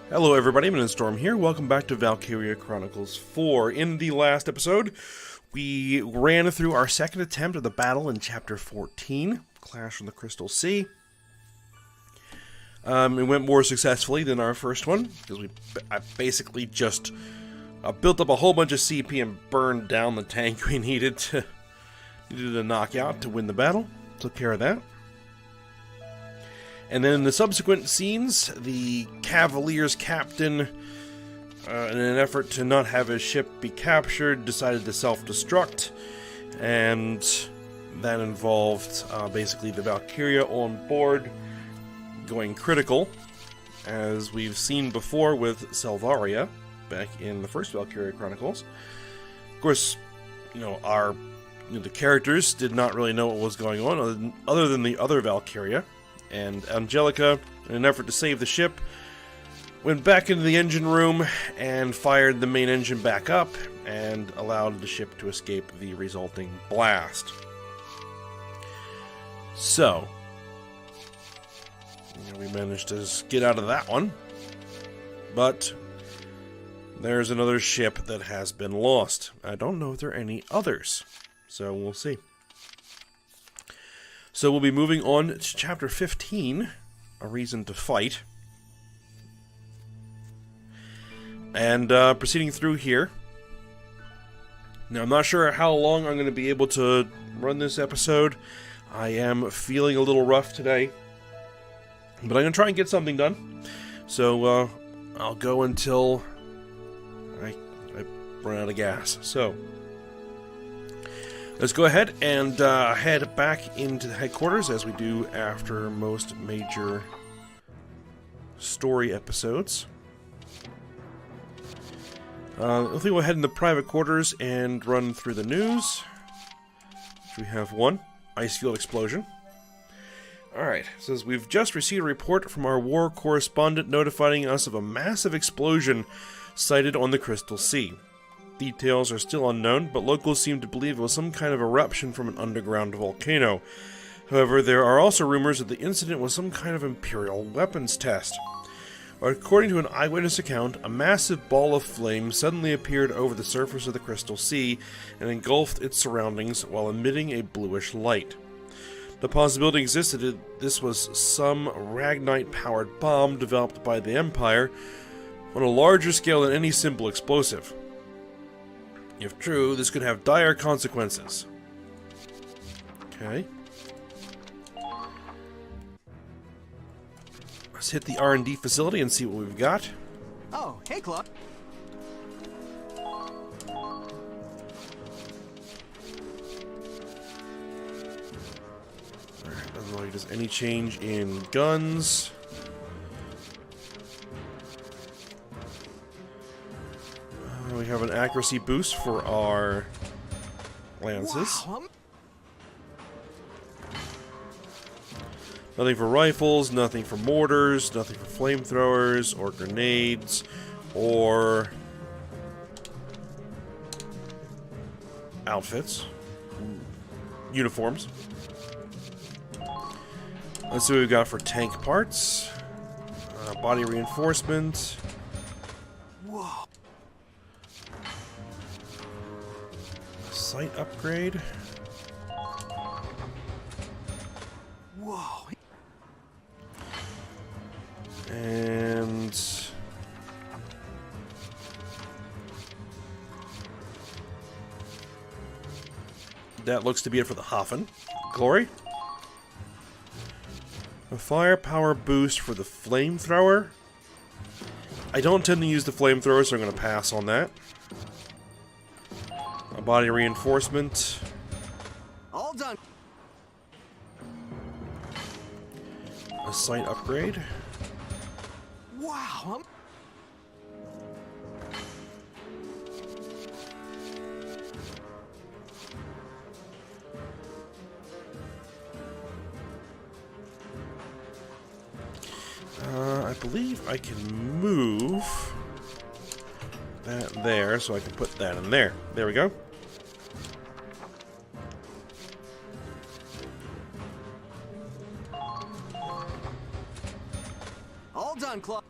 Hello everybody, Storm here. Welcome back to Valkyria Chronicles 4. In the last episode, we ran through our second attempt at the battle in Chapter 14, Clash on the Crystal Sea. It went more successfully than our first one, because I basically just built up a whole bunch of CP and burned down the tank we needed to knock out to win the battle. Took care of that. And then in the subsequent scenes, the Cavalier's captain, in an effort to not have his ship be captured, decided to self-destruct. And that involved basically the Valkyria on board going critical, as we've seen before with Selvaria back in the first Valkyria Chronicles. Of course, the characters did not really know what was going on other than the other Valkyria. And Angelica, in an effort to save the ship, went back into the engine room and fired the main engine back up and allowed the ship to escape the resulting blast. So, we managed to get out of that one. But there's another ship that has been lost. I don't know if there are any others, so we'll see. So we'll be moving on to Chapter 15, A Reason to Fight. And proceeding through here. Now, I'm not sure how long I'm going to be able to run this episode. I am feeling a little rough today. But I'm going to try and get something done. So I'll go until I run out of gas. So let's go ahead and head back into the headquarters, as we do after most major story episodes. I think we'll head into private quarters and run through the news. We have one. Icefield explosion. Alright, it says, we've just received a report from our war correspondent notifying us of a massive explosion sighted on the Crystal Sea. Details are still unknown, but locals seem to believe it was some kind of eruption from an underground volcano. However, there are also rumors that the incident was some kind of imperial weapons test. According to an eyewitness account, a massive ball of flame suddenly appeared over the surface of the Crystal Sea and engulfed its surroundings while emitting a bluish light. The possibility existed that this was some Ragnite-powered bomb developed by the Empire on a larger scale than any simple explosive. If true, this could have dire consequences. Okay. Let's hit the R&D facility and see what we've got. Oh, hey, Claude. Alright, doesn't look like there's any change in guns. We have an accuracy boost for our lances. Wow. Nothing for rifles, nothing for mortars, nothing for flamethrowers, or grenades, or outfits. Uniforms. Let's see what we've got for tank parts. Body reinforcement. Whoa. Sight upgrade. Whoa. And that looks to be it for the Hafen. Glory. A firepower boost for the flamethrower. I don't tend to use the flamethrower, so I'm going to pass on that. A body reinforcement. All done. A sight upgrade. Wow. I believe I can move that there, so I can put that in there. There we go. All done, Claude.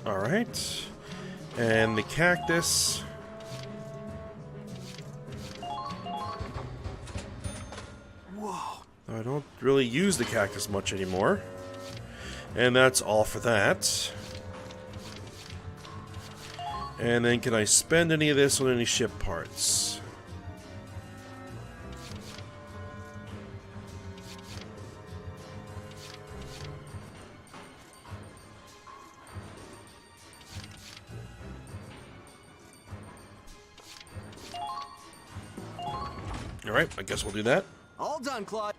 Alright. And the cactus. Whoa. I don't really use the cactus much anymore. And that's all for that. And then can I spend any of this on any ship parts? Alright, I guess we'll do that. All done, Claude.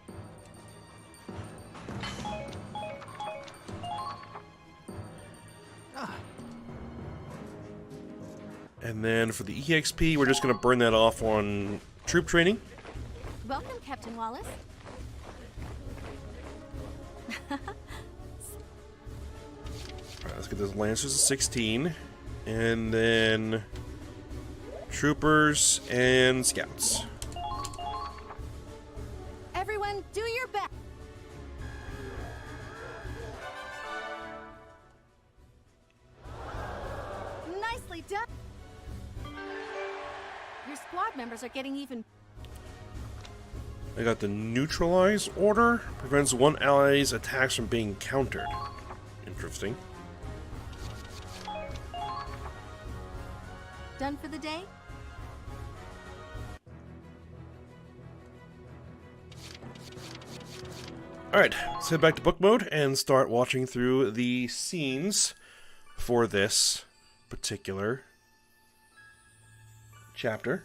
And then for the EXP, we're just going to burn that off on troop training. Welcome, Captain Wallace. Alright, let's get those Lancers to 16. And then Troopers and Scouts. Everyone, do your best. Nicely done. Your squad members are getting even. I got the Neutralize order. Prevents one ally's attacks from being countered. Interesting. Done for the day? Alright, let's head back to book mode and start watching through the scenes for this particular chapter.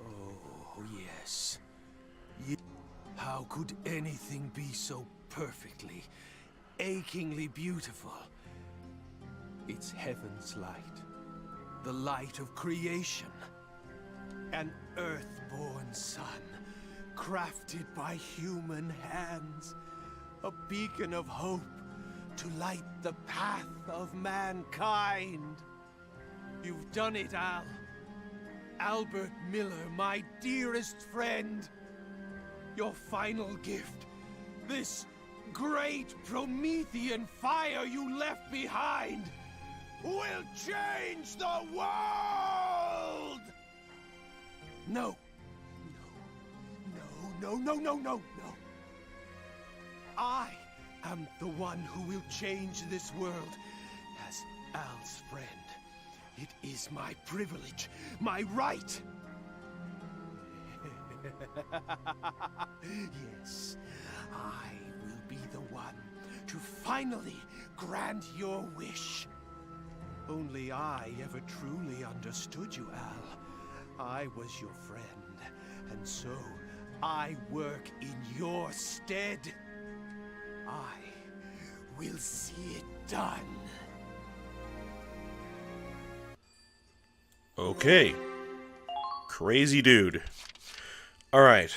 Oh, yes. How could anything be so perfectly, achingly beautiful? It's heaven's light, the light of creation. An earthborn sun, crafted by human hands. A beacon of hope to light the path of mankind. You've done it, Al. Albert Miller, my dearest friend. Your final gift, this great Promethean fire you left behind, will change the world! No. No. I am the one who will change this world as Al's friend. It is my privilege, my right. Yes, I will be the one to finally grant your wish. Only I ever truly understood you, Al. I was your friend, and so I work in your stead. I will see it done. Okay. Crazy dude. Alright.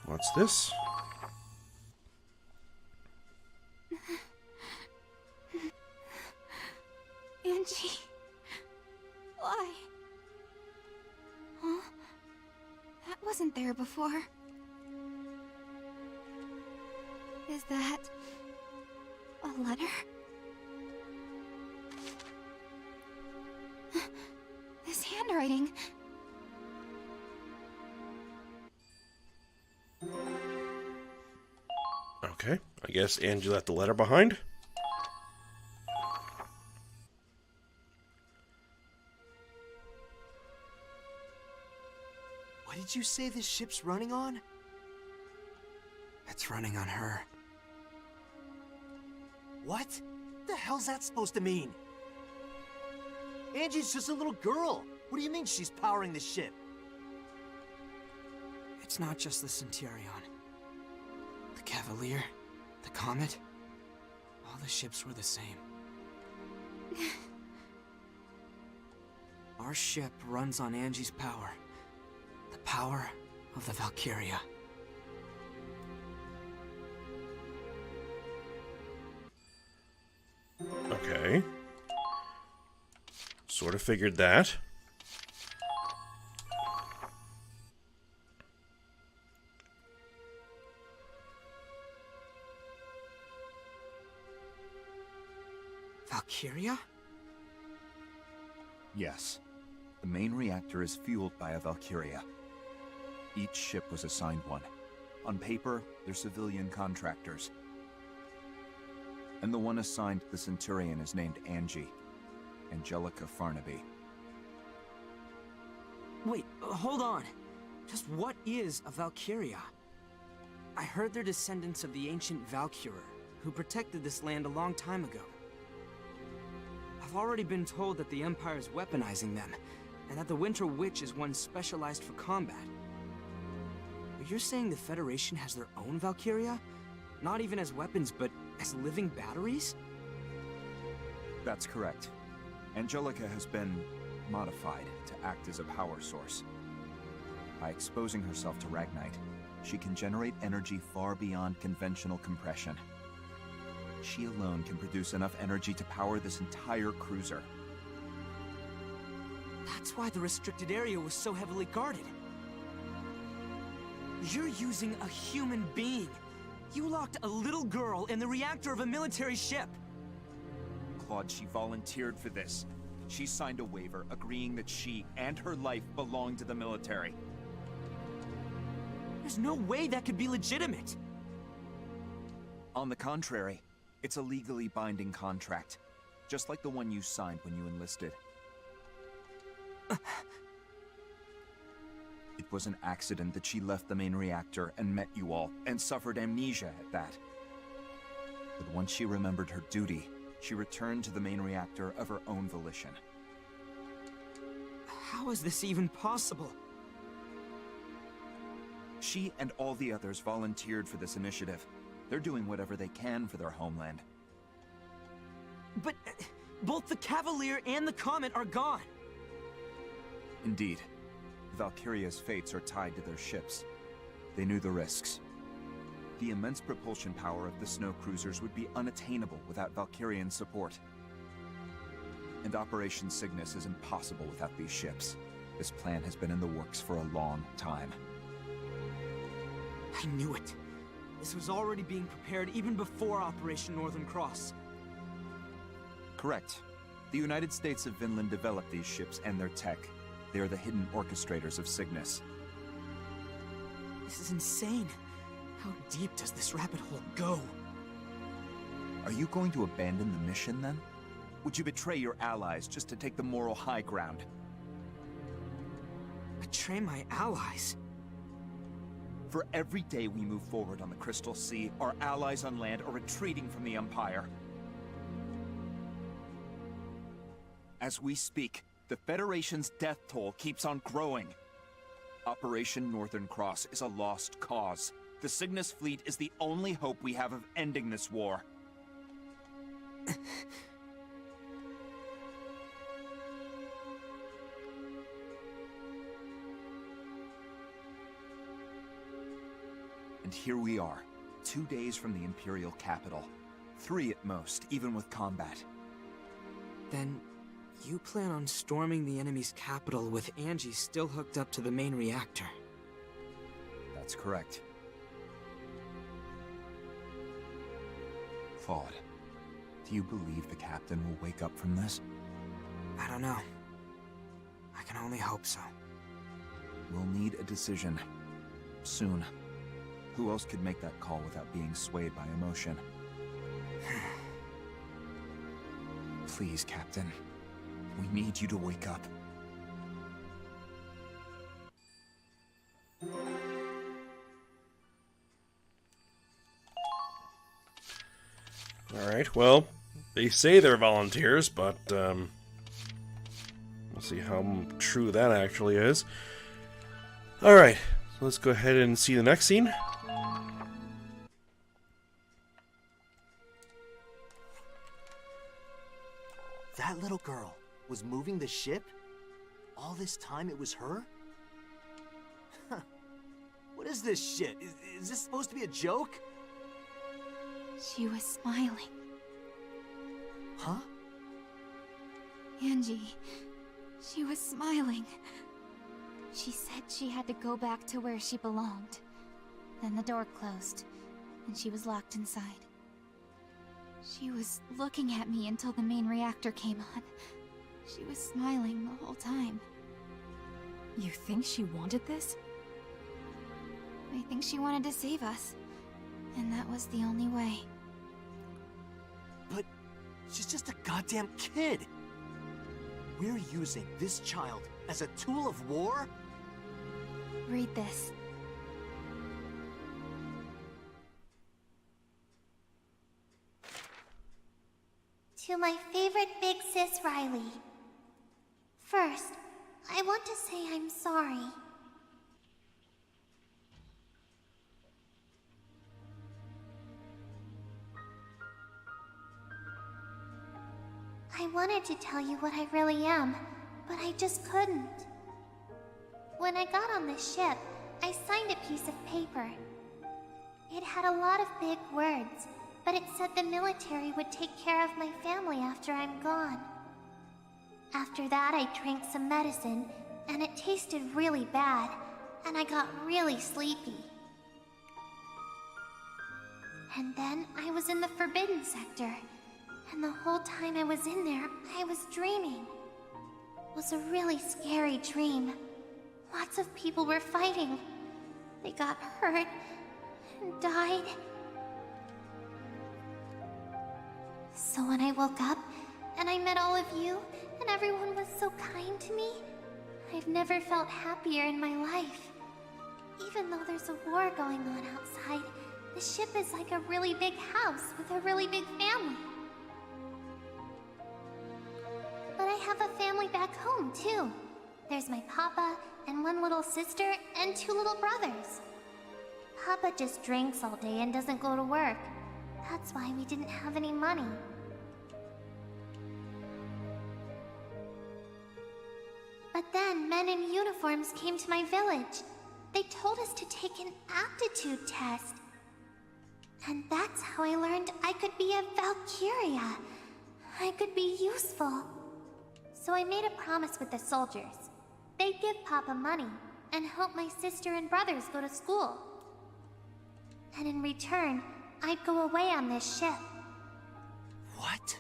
What's this? Angie. Why? Huh? That wasn't there before. Is that a letter? This handwriting. Okay, I guess Angie left the letter behind. What did you say this ship's running on? It's running on her. What? The hell's that supposed to mean? Angie's just a little girl. What do you mean she's powering the ship? It's not just the Centurion. The Cavalier, the Comet, all the ships were the same. Our ship runs on Angie's power. The power of the Valkyria. Okay. Sort of figured that. Valkyria? Yes. The main reactor is fueled by a Valkyria. Each ship was assigned one. On paper, they're civilian contractors. And the one assigned to the Centurion is named Angie. Angelica Farnaby. Wait, hold on. Just what is a Valkyria? I heard they're descendants of the ancient Valkyrie, who protected this land a long time ago. I've already been told that the Empire's weaponizing them, and that the Winter Witch is one specialized for combat. But you're saying the Federation has their own Valkyria? Not even as weapons, but as living batteries? That's correct. Angelica has been modified to act as a power source. By exposing herself to Ragnite, she can generate energy far beyond conventional compression. She alone can produce enough energy to power this entire cruiser. That's why the restricted area was so heavily guarded. You're using a human being. You locked a little girl in the reactor of a military ship. Claude, she volunteered for this. She signed a waiver agreeing that she and her life belong to the military. There's no way that could be legitimate. On the contrary, it's a legally binding contract, just like the one you signed when you enlisted. It was an accident that she left the main reactor and met you all, and suffered amnesia at that. But once she remembered her duty, she returned to the main reactor of her own volition. How is this even possible? She and all the others volunteered for this initiative. They're doing whatever they can for their homeland. But both the Cavalier and the Comet are gone. Indeed. Valkyria's fates are tied to their ships. They knew the risks. The immense propulsion power of the snow cruisers would be unattainable without Valkyrian support. And Operation Cygnus is impossible without these ships. This plan has been in the works for a long time. I knew it. This was already being prepared even before Operation Northern Cross. Correct. The United States of Vinland developed these ships and their tech. They are the hidden orchestrators of Cygnus. This is insane. How deep does this rabbit hole go? Are you going to abandon the mission, then? Would you betray your allies just to take the moral high ground? Betray my allies? For every day we move forward on the Crystal Sea, our allies on land are retreating from the Empire. As we speak, the Federation's death toll keeps on growing. Operation Northern Cross is a lost cause. The Cygnus fleet is the only hope we have of ending this war. And here we are, 2 days from the Imperial capital. 3 at most, even with combat. Then, you plan on storming the enemy's capital with Angie still hooked up to the main reactor. That's correct. Claude, do you believe the captain will wake up from this? I don't know. I can only hope so. We'll need a decision. Soon. Who else could make that call without being swayed by emotion? Please, Captain. We need you to wake up. Alright, well, they say they're volunteers, but, we'll see how true that actually is. Alright, so let's go ahead and see the next scene. That little girl was moving the ship? All this time it was her? Huh. What is this shit? Is this supposed to be a joke? She was smiling. Huh? Angie, she was smiling. She said she had to go back to where she belonged. Then the door closed, and she was locked inside. She was looking at me until the main reactor came on. She was smiling the whole time. You think she wanted this? I think she wanted to save us. And that was the only way. But she's just a goddamn kid. We're using this child as a tool of war? Read this. To my favorite big sis Riley. First, I want to say I'm sorry. I wanted to tell you what I really am, but I just couldn't. When I got on this ship, I signed a piece of paper. It had a lot of big words, but it said the military would take care of my family after I'm gone. After that, I drank some medicine, and it tasted really bad, and I got really sleepy. And then I was in the Forbidden Sector, and the whole time I was in there, I was dreaming. It was a really scary dream. Lots of people were fighting. They got hurt and died. So when I woke up, and I met all of you, and everyone was so kind to me, I've never felt happier in my life. Even though there's a war going on outside, the ship is like a really big house with a really big family. But I have a family back home, too. There's my papa, and one little sister, and 2 little brothers. Papa just drinks all day and doesn't go to work. That's why we didn't have any money. But then men in uniforms came to my village. They told us to take an aptitude test. And that's how I learned I could be a Valkyria. I could be useful. So I made a promise with the soldiers. They'd give Papa money and help my sister and brothers go to school. And in return, I'd go away on this ship. What?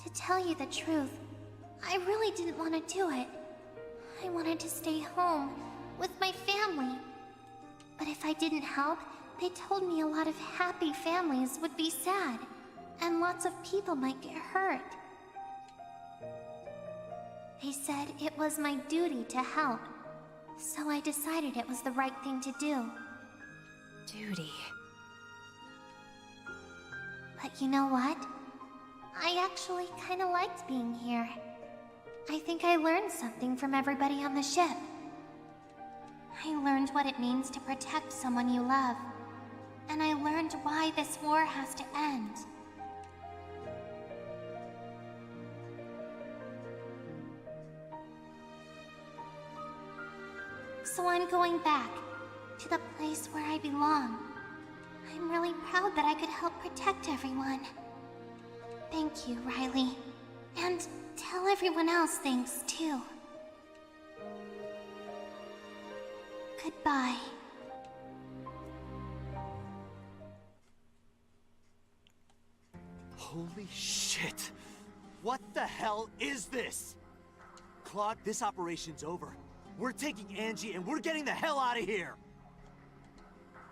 To tell you the truth, I really didn't want to do it. I wanted to stay home with my family. But if I didn't help, they told me a lot of happy families would be sad, and lots of people might get hurt. They said it was my duty to help, so I decided it was the right thing to do. Duty. But you know what? I actually kind of liked being here. I think I learned something from everybody on the ship. I learned what it means to protect someone you love. And I learned why this war has to end. So I'm going back to the place where I belong. I'm really proud that I could help protect everyone. Thank you, Riley. And tell everyone else thanks, too. Goodbye. Holy shit! What the hell is this? Claude, this operation's over. We're taking Angie and we're getting the hell out of here!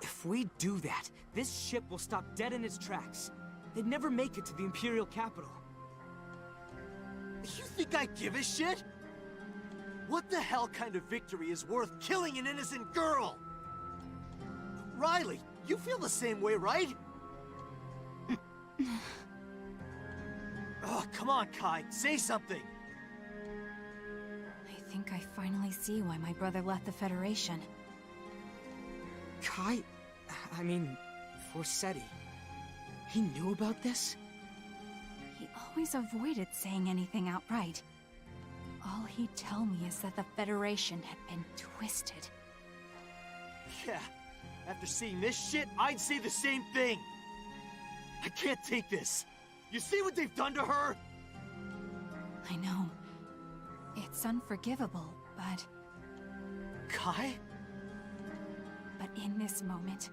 If we do that, this ship will stop dead in its tracks. They'd never make it to the Imperial capital. You think I give a shit? What the hell kind of victory is worth killing an innocent girl? Riley, you feel the same way, right? Oh, come on, Kai, say something! I think I finally see why my brother left the Federation. Kai? I mean, Forseti. He knew about this? He always avoided saying anything outright. All he'd tell me is that the Federation had been twisted. Yeah, after seeing this shit, I'd say the same thing! I can't take this! You see what they've done to her? I know. It's unforgivable, but... Kai? But in this moment,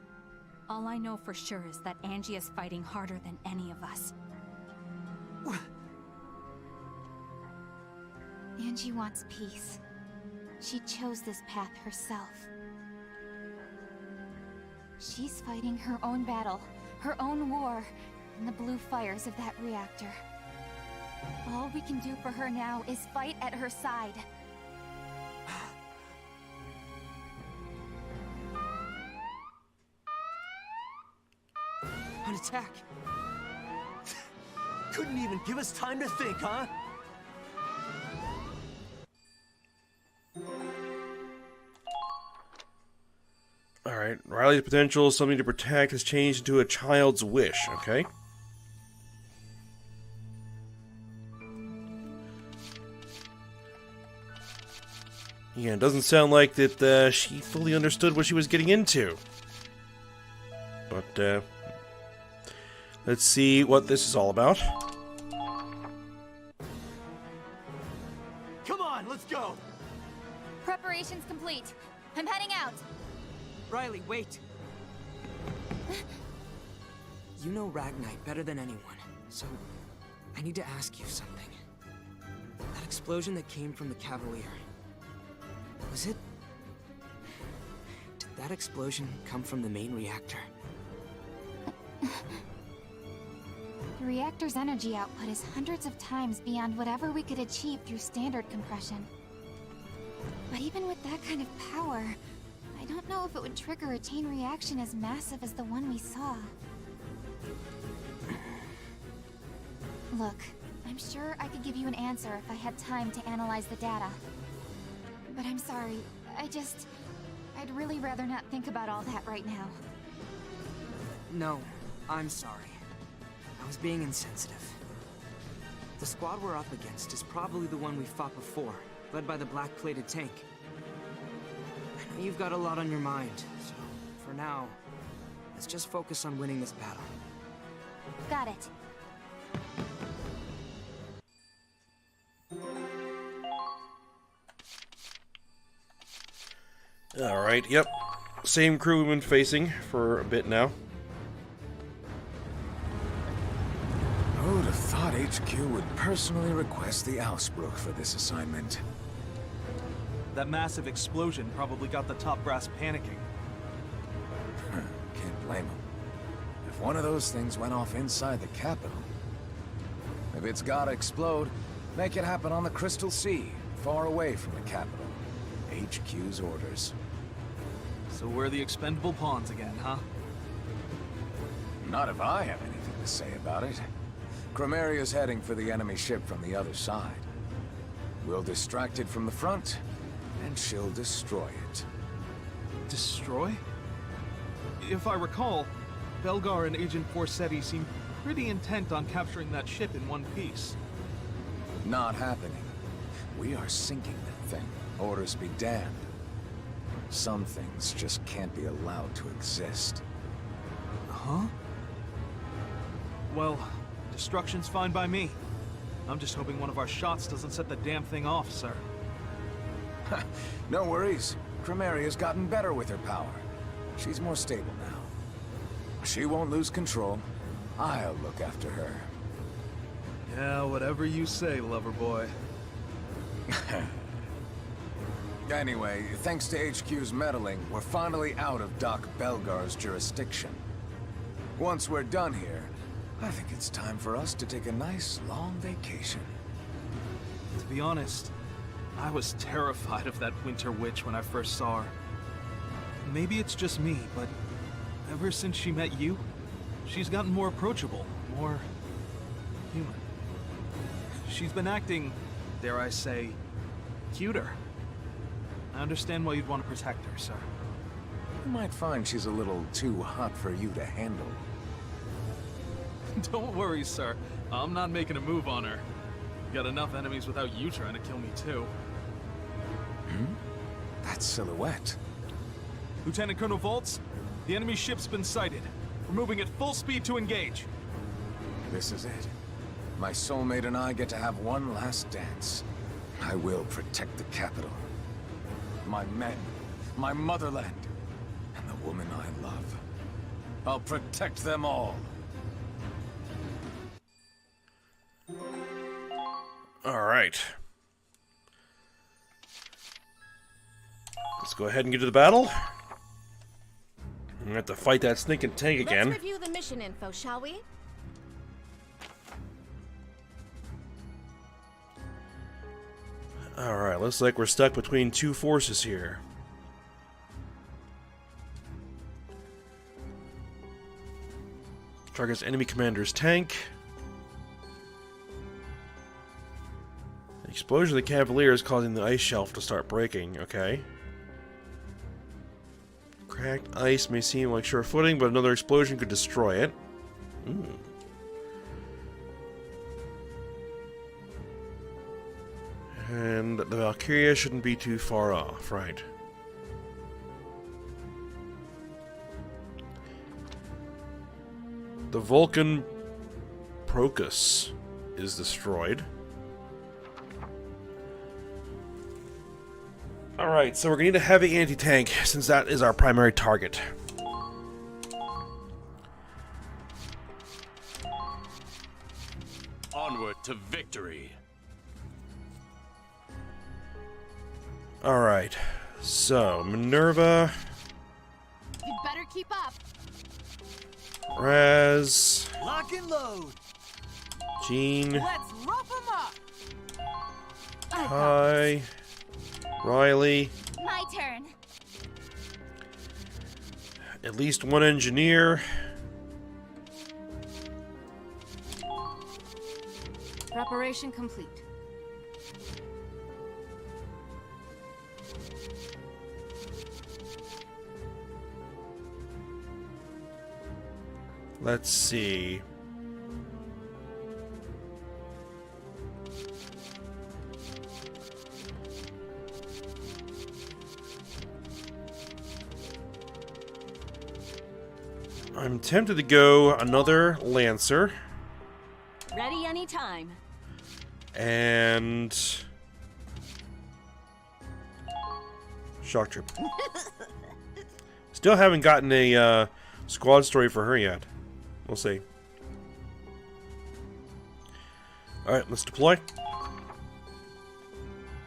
All I know for sure is that Angie is fighting harder than any of us. Angie wants peace. She chose this path herself. She's fighting her own battle, her own war, in the blue fires of that reactor. All we can do for her now is fight at her side. An attack! Couldn't even give us time to think, huh? Alright, Riley's potential, something to protect, has changed into a child's wish, okay? Yeah, it doesn't sound like that she fully understood what she was getting into. But, let's see what this is all about. Come on, let's go! Preparations complete. I'm heading out. Riley, wait! You know Ragnite better than anyone, so I need to ask you something. That explosion that came from the Cavalier, was it... Did that explosion come from the main reactor? The reactor's energy output is hundreds of times beyond whatever we could achieve through standard compression. But even with that kind of power, I don't know if it would trigger a chain reaction as massive as the one we saw. Look, I'm sure I could give you an answer if I had time to analyze the data. But I'm sorry, I'd really rather not think about all that right now. No, I'm sorry. I was being insensitive. The squad we're up against is probably the one we fought before, led by the black-plated tank. I know you've got a lot on your mind, so for now, let's just focus on winning this battle. Got it. Alright, yep. Same crew we've been facing for a bit now. Who'd have thought HQ would personally request the Ausbruch for this assignment? That massive explosion probably got the top brass panicking. Can't blame them. If one of those things went off inside the capital... If it's gotta explode, make it happen on the Crystal Sea, far away from the capital. HQ's orders. So we're the expendable pawns again, huh? Not if I have anything to say about it. Crimeria's heading for the enemy ship from the other side. We'll distract it from the front, and she'll destroy it. Destroy? If I recall, Belgar and Agent Forsetti seemed pretty intent on capturing that ship in one piece. Not happening. We are sinking that thing. Orders be damned. Some things just can't be allowed to exist. Huh? Well, destruction's fine by me. I'm just hoping one of our shots doesn't set the damn thing off, sir. No worries. Crimeria's gotten better with her power. She's more stable now. She won't lose control. I'll look after her. Yeah, whatever you say, lover boy. Anyway, thanks to HQ's meddling, we're finally out of Doc Belgar's jurisdiction. Once we're done here, I think it's time for us to take a nice, long vacation. To be honest, I was terrified of that Winter Witch when I first saw her. Maybe it's just me, but ever since she met you, she's gotten more approachable, more human. She's been acting, dare I say, cuter. I understand why you'd want to protect her, sir. You might find she's a little too hot for you to handle. Don't worry, sir. I'm not making a move on her. Got enough enemies without you trying to kill me, too. That silhouette. Lieutenant Colonel Voltz, the enemy ship's been sighted. We're moving at full speed to engage. This is it. My soulmate and I get to have one last dance. I will protect the capital. My men, my motherland, and the woman I love. I'll protect them all. Alright. Let's go ahead and get to the battle. I'm gonna have to fight that sneaking tank again. Let's review the mission info, shall we? Alright, looks like we're stuck between two forces here. Targets enemy commander's tank. The explosion of the Cavalier is causing the ice shelf to start breaking. Okay. Cracked ice may seem like sure footing, but another explosion could destroy it. And the Valkyria shouldn't be too far off, right? The Vulcan Procus is destroyed. Alright, so we're going to need a heavy anti-tank, since that is our primary target. Onward to victory. Alright, so Minerva, You'd better keep up. Raz, Lock and load. Jean, Let's rough them up! Kai, Riley, My turn. at least one engineer. Preparation complete. Let's see. I'm tempted to go another Lancer Ready anytime. and Shock Trooper. Still haven't gotten a squad story for her yet. We'll see. Alright, let's deploy.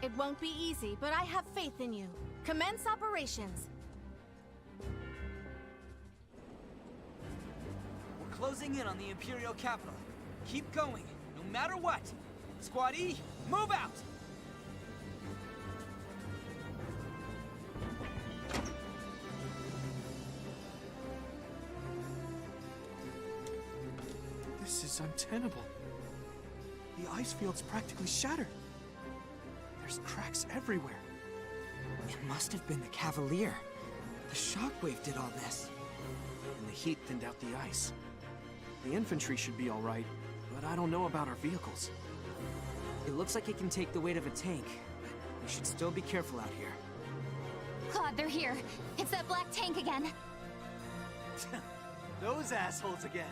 It won't be easy, but I have faith in you. Commence operations. We're closing in on the Imperial capital. Keep going, no matter what. Squad E, move out! This is untenable. The ice field's practically shattered. There's cracks everywhere. It must have been the Cavalier. The shockwave did all this. And the heat thinned out the ice. The infantry should be alright, but I don't know about our vehicles. It looks like it can take the weight of a tank, but we should still be careful out here. Claude, they're here. It's that black tank again. Those assholes again.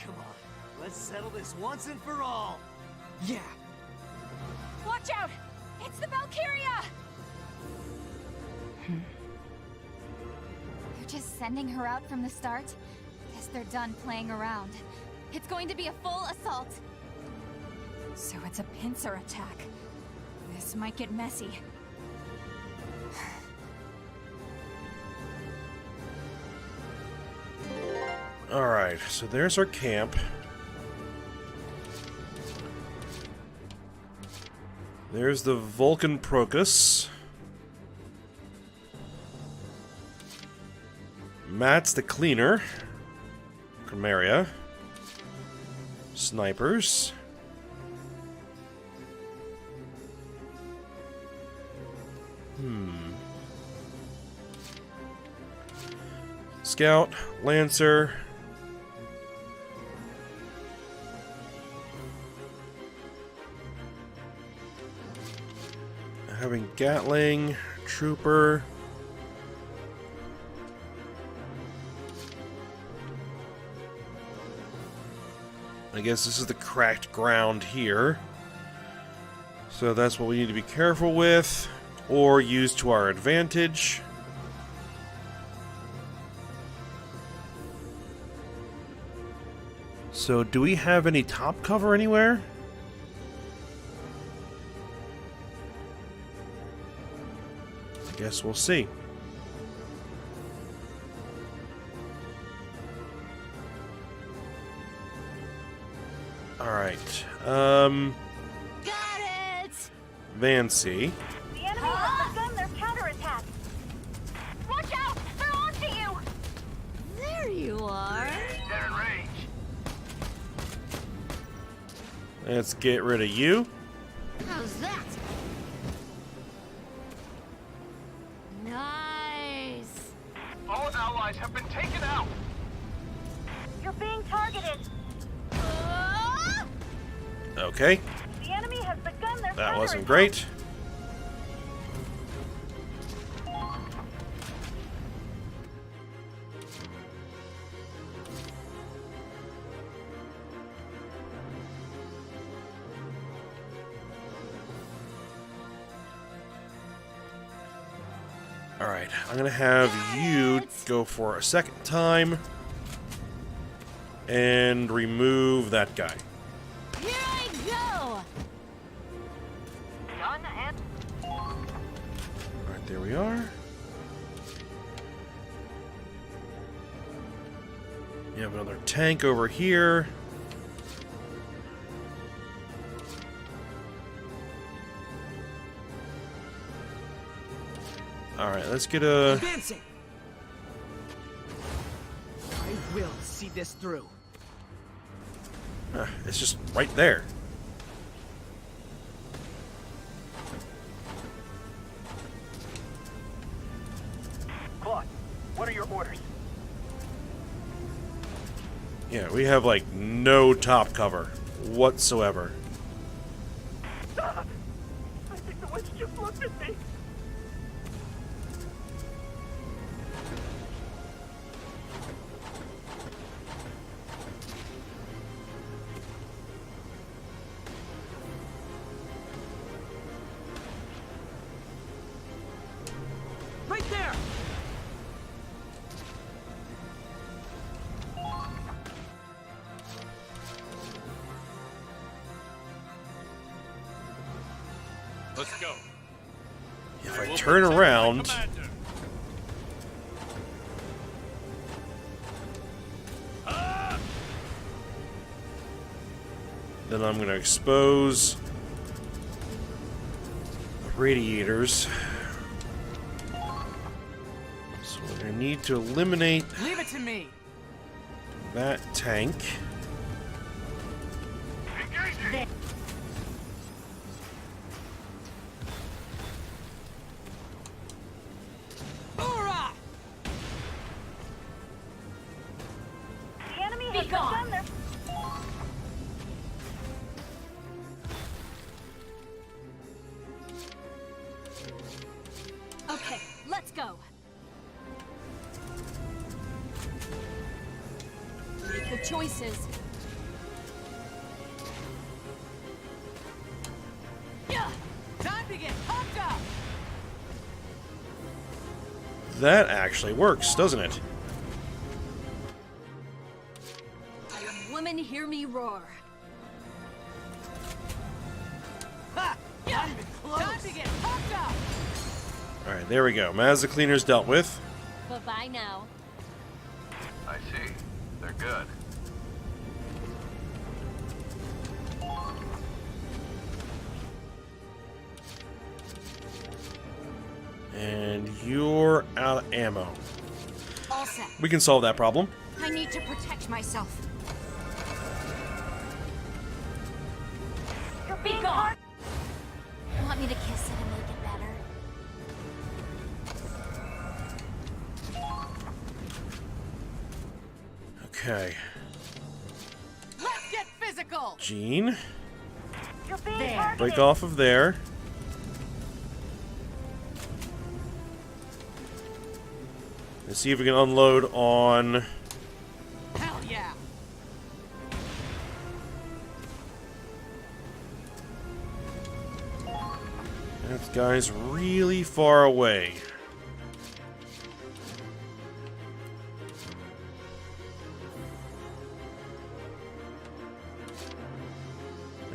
Come on, let's settle this once and for all. Yeah! Watch out! It's the Valkyria! They're just sending her out from the start? Guess they're done playing around. It's going to be a full assault. So it's a pincer attack. This might get messy. Alright, so there's our camp. There's the Vulcan Procus. Matt's the cleaner. Chromaria. Snipers. Scout, Lancer. Having Gatling, Trooper. I guess this is the cracked ground here. So that's what we need to be careful with, or use to our advantage. So, do we have any top cover anywhere? I guess we'll see. Alright. Got it! Vancy. The enemy has begun their counterattack. Watch out! They're onto you! There you are. They're in range. Let's get rid of you. How's that? Nice. All allies have been taken out. You're being targeted. Okay. The enemy has begun their That wasn't counterattack. great. Alright, I'm gonna have you go for a second time and remove that guy. Here I go. Done and Alright, there we are. You have another tank over here. Alright, let's get a... Advancing. I will see this through. It's just right there. Claude, what are your orders? Yeah, we have like no top cover whatsoever. I think the witch just looked at me. Right there. Let's go. If I turn around, then I'm going to expose the radiators. So we're going to need to eliminate Leave it to me. that tank. Hoorah! the enemy has begun their Okay, let's go. Make the choices. Yeah. Time to get pumped up. That actually works, doesn't it? Women, hear me roar. Ha! Yeah. Not even close. Time to get pumped up. Alright, there we go. Mazda Cleaner's dealt with. Bye-bye now. I see. They're good. And you're out of ammo. All set. We can solve that problem. I need to protect myself. You're being hard. Want me to kiss it and make it better? Okay. Let's get physical. Gene, You're being There. targeted. break off of there. Let's see if we can unload on... Hell yeah. That guy's really far away.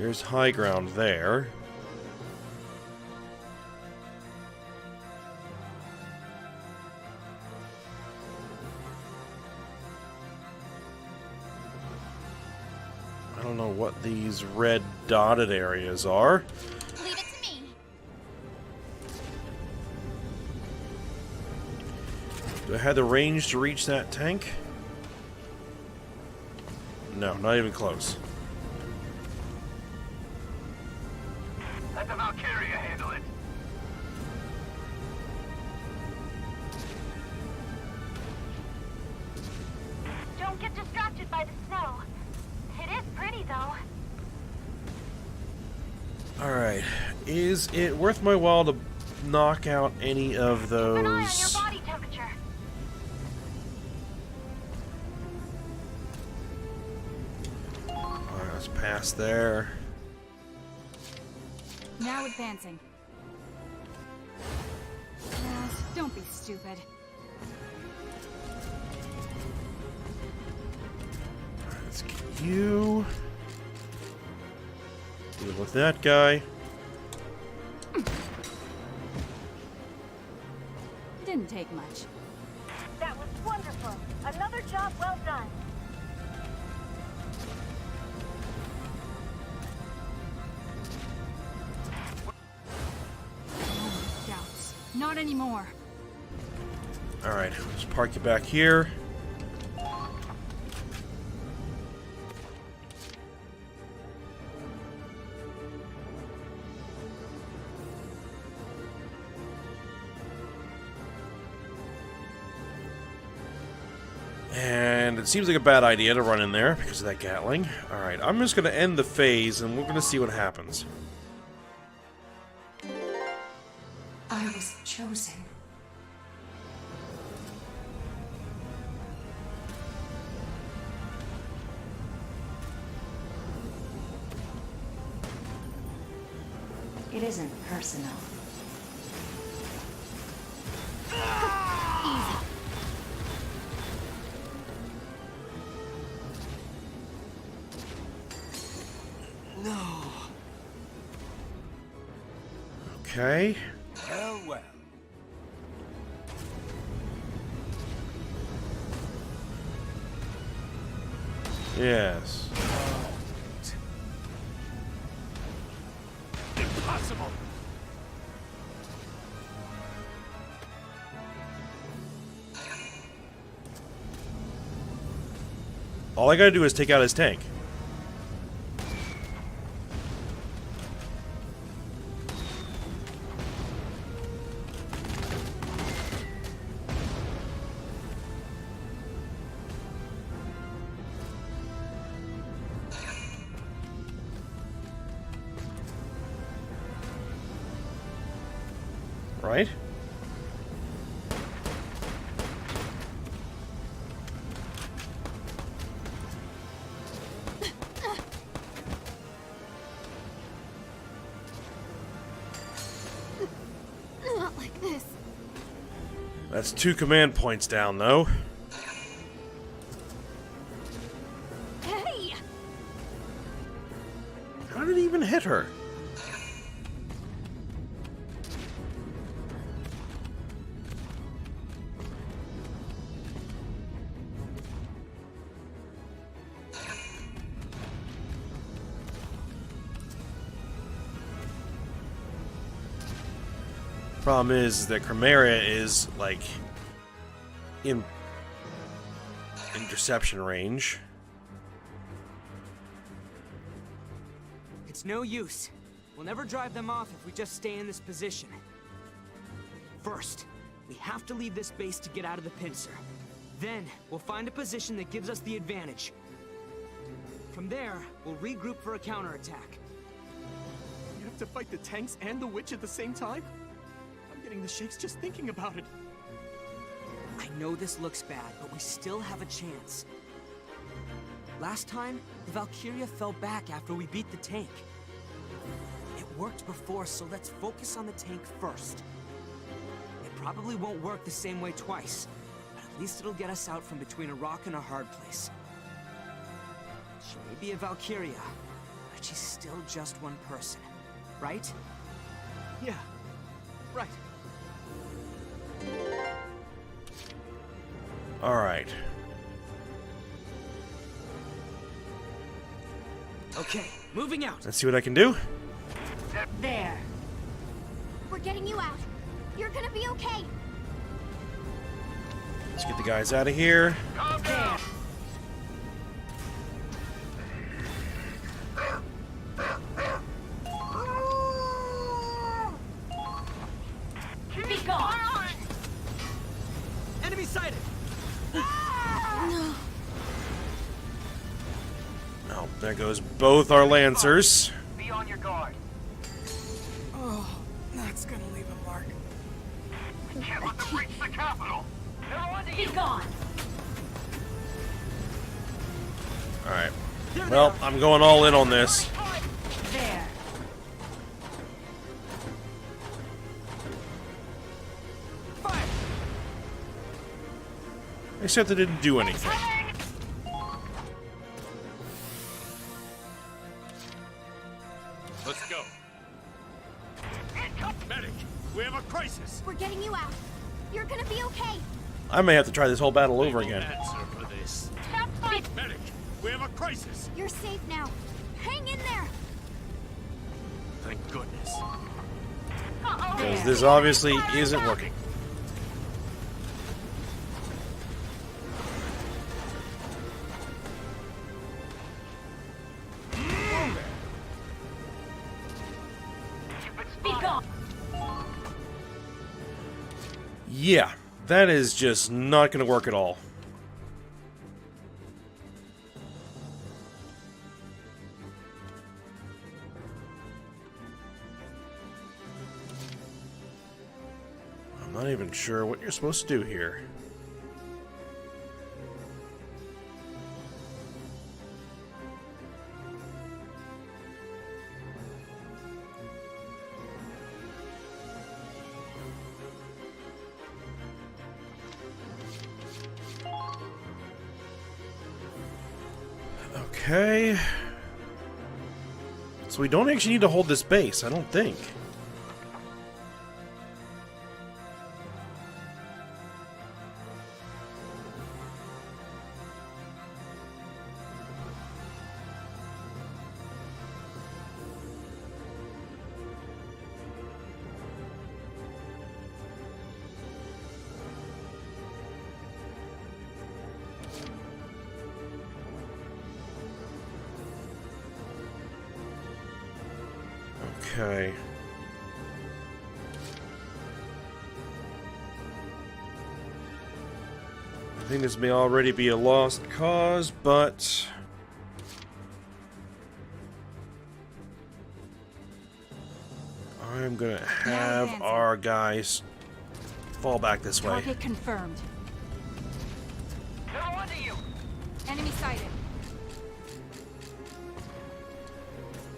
There's high ground there. I don't know what these red dotted areas are. Leave it to me. Do I have the range to reach that tank? No, not even close. Let the Valkyria handle it. Don't get distracted by the snow. It is pretty, though. Alright. Is it worth my while to knock out any of Keep an eye on your those? body temperature. Alright, let's pass there. Now advancing. Now, don't be stupid. Let's get you. Deal with that guy. Didn't take much. That was wonderful. Another job well done. Doubts. Not anymore. Alright, let's park you back here. And it seems like a bad idea to run in there because of that Gatling. Alright, I'm just going to end the phase and we're going to see what happens. I was chosen. It isn't personal. No. Okay. Well, well. Yes. Impossible. All I gotta do is take out his tank. Right? Not like this. That's 2 command points down, though. Hey! How did he even hit her? Problem is that Chimera is like in interception range. It's no use. We'll never drive them off if we just stay in this position. First, we have to leave this base to get out of the pincer. Then, we'll find a position that gives us the advantage. From there, we'll regroup for a counterattack. You have to fight the tanks and the witch at the same time? I'm getting the shakes just thinking about it. I know this looks bad, but we still have a chance. Last time, the Valkyria fell back after we beat the tank. It worked before, so let's focus on the tank first. It probably won't work the same way twice, but at least it'll get us out from between a rock and a hard place. She may be a Valkyria, but she's still just one person, right? Yeah, right. Alright. Okay, moving out. Let's see what I can do. There. We're getting you out. You're gonna be okay. Let's get the guys out of here. There. Be gone. Enemy sighted. No. Oh, there goes both our Lancers. Be on your guard. Oh, that's gonna leave a mark. Can't let them reach the capital. They're on to Be you. gone. Alright. Well, I'm going all in on this. There. Fire! Except they didn't do anything. Let's go. Medic, we have a crisis. We're getting you out. You're gonna be okay. I may have to try this whole battle over again. Answer for this. That's fine. Medic, we have a crisis. You're safe now. Hang in there. Thank goodness. Because this obviously isn't working. Be gone. Yeah, that is just not going to work at all. I'm not even sure what you're supposed to do here. Okay. So we don't actually need to hold this base, I don't think. Okay. I think this may already be a lost cause, but I'm gonna have our guys fall back this way. Target confirmed. They're on to you. Enemy sighted.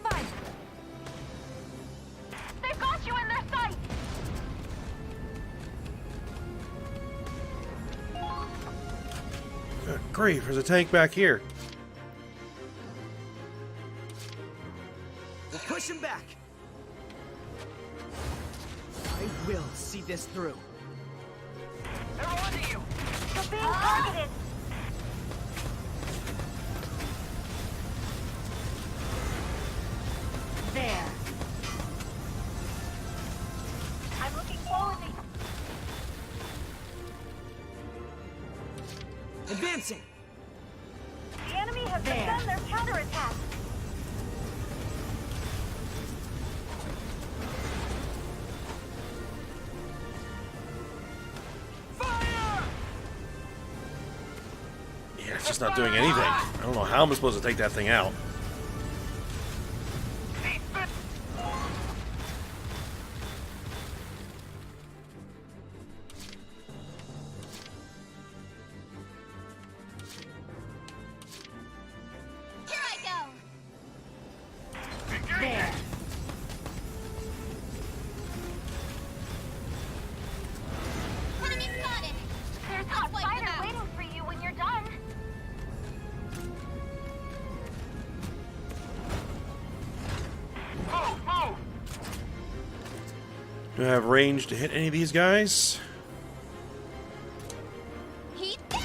Fire. They've got you in their sight. Good grief, there's a tank back here. We'll push him back. I will see this through. They're on to you. You're being targeted. There. I'm looking forward to Advancing. The enemy has There. begun their counterattack. Fire! Yeah, it's just not doing anything. I don't know how I'm supposed to take that thing out. Here I go. There. Enemy spotted. There's a fighter waiting for you when you're done. Do I have range to hit any of these guys? Eat this!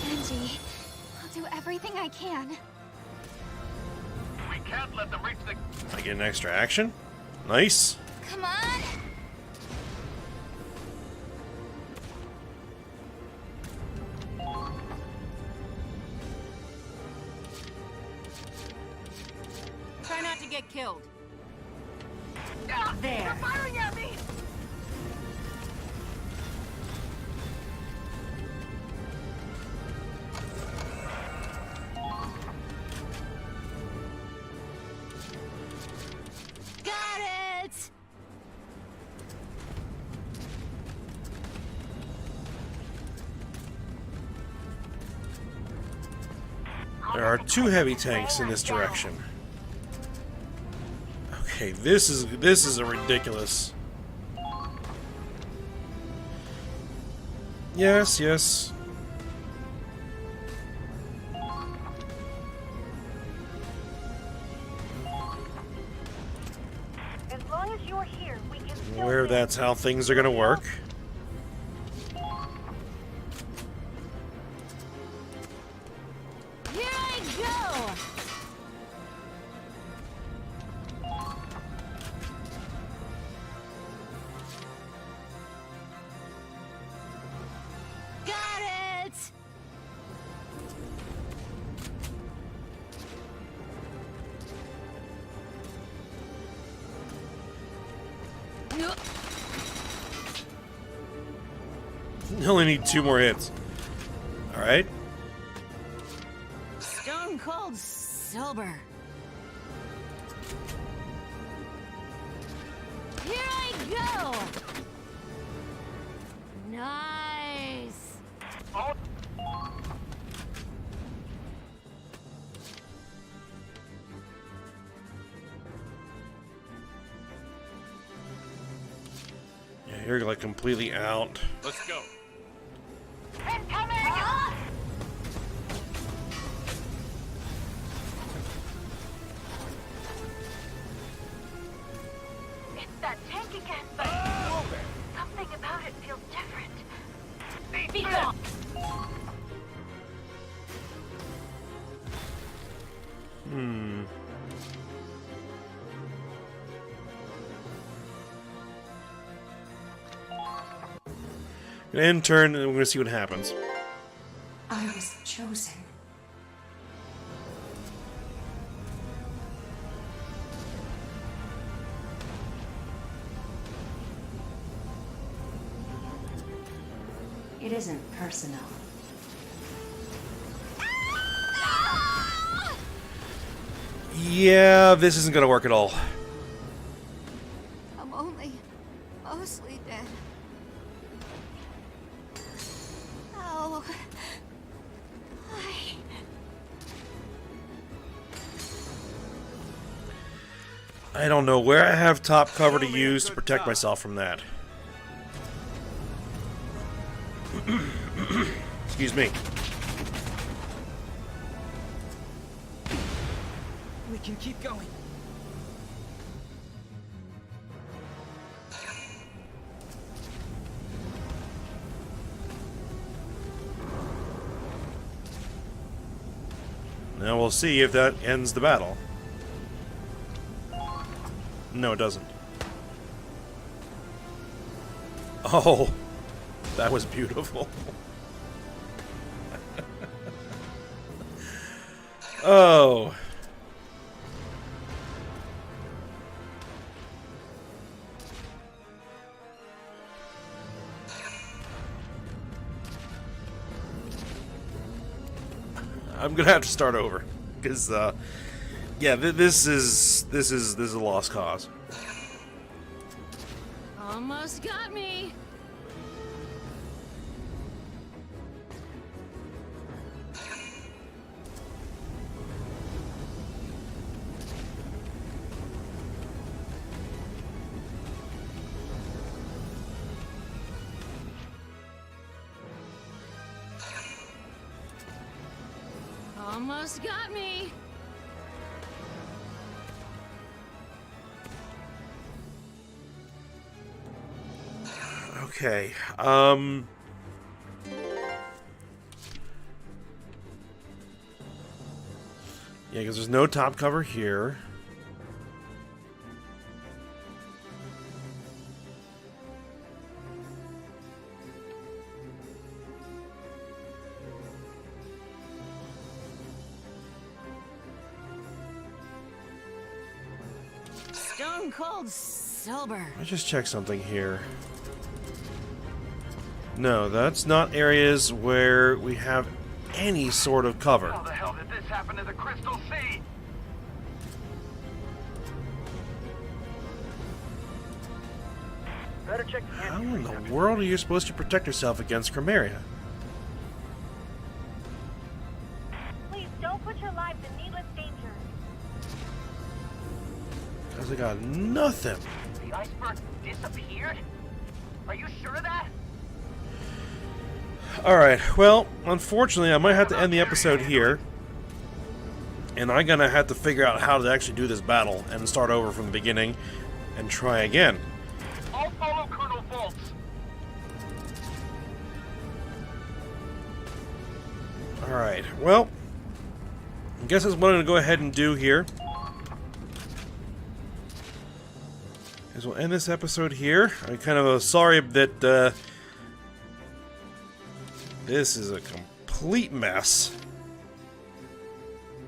Angie, I'll do everything I can. We can't let them reach the... I get an extra action. Nice. Come on! Try not to get killed. Ah, There. they're firing at me! Got it! There are 2 heavy tanks in this direction. Okay, this is a ridiculous. Yes, yes. As long as you're here, we can still Where win. that's how things are gonna work. Here I go! Got it! You only need 2 more hits. Alright. Stone cold sober. Here I go! Nice! Oh, Yeah, you're like completely out. let's go. Incoming! It's that tank again, but something about it feels different. Be gone! Hmm. Gonna end turn, and we're gonna see what happens. I was chosen. It isn't personal. Yeah, this isn't gonna work at all. I'm only mostly dead. Oh. Why? I don't know where I have top cover to use to protect myself from that. Excuse me. We can keep going. Now we'll see if that ends the battle. No, it doesn't. Oh, that was beautiful. Oh. I'm gonna have to start over because, yeah, this is a lost cause. Almost got me. Almost got me. Okay, yeah, because there's no top cover here. Stone Cold Silver. Let's just check something here. No, that's not areas where we have any sort of cover. How the hell did this happen to the Crystal Sea? Better check the How in the world are you supposed to protect yourself against Chromaria? Please don't put your lives in needless danger. Because I got nothing. The iceberg disappeared? Are you sure of that? Alright, well, unfortunately I might have to end the episode here. And I'm gonna have to figure out how to actually do this battle and start over from the beginning and try again. I'll follow Colonel Volts. Alright, well, I guess that's what I'm going to go ahead and do here. Is we'll end this episode here. I'm kind of sorry that this is a complete mess.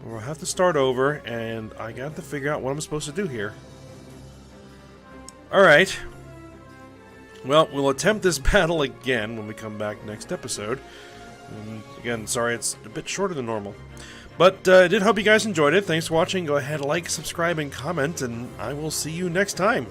We'll have to start over, and I got to figure out what I'm supposed to do here. Alright. Well, we'll attempt this battle again when we come back next episode. And again, sorry it's a bit shorter than normal. But I did hope you guys enjoyed it. Thanks for watching. Go ahead, like, subscribe, and comment, and I will see you next time.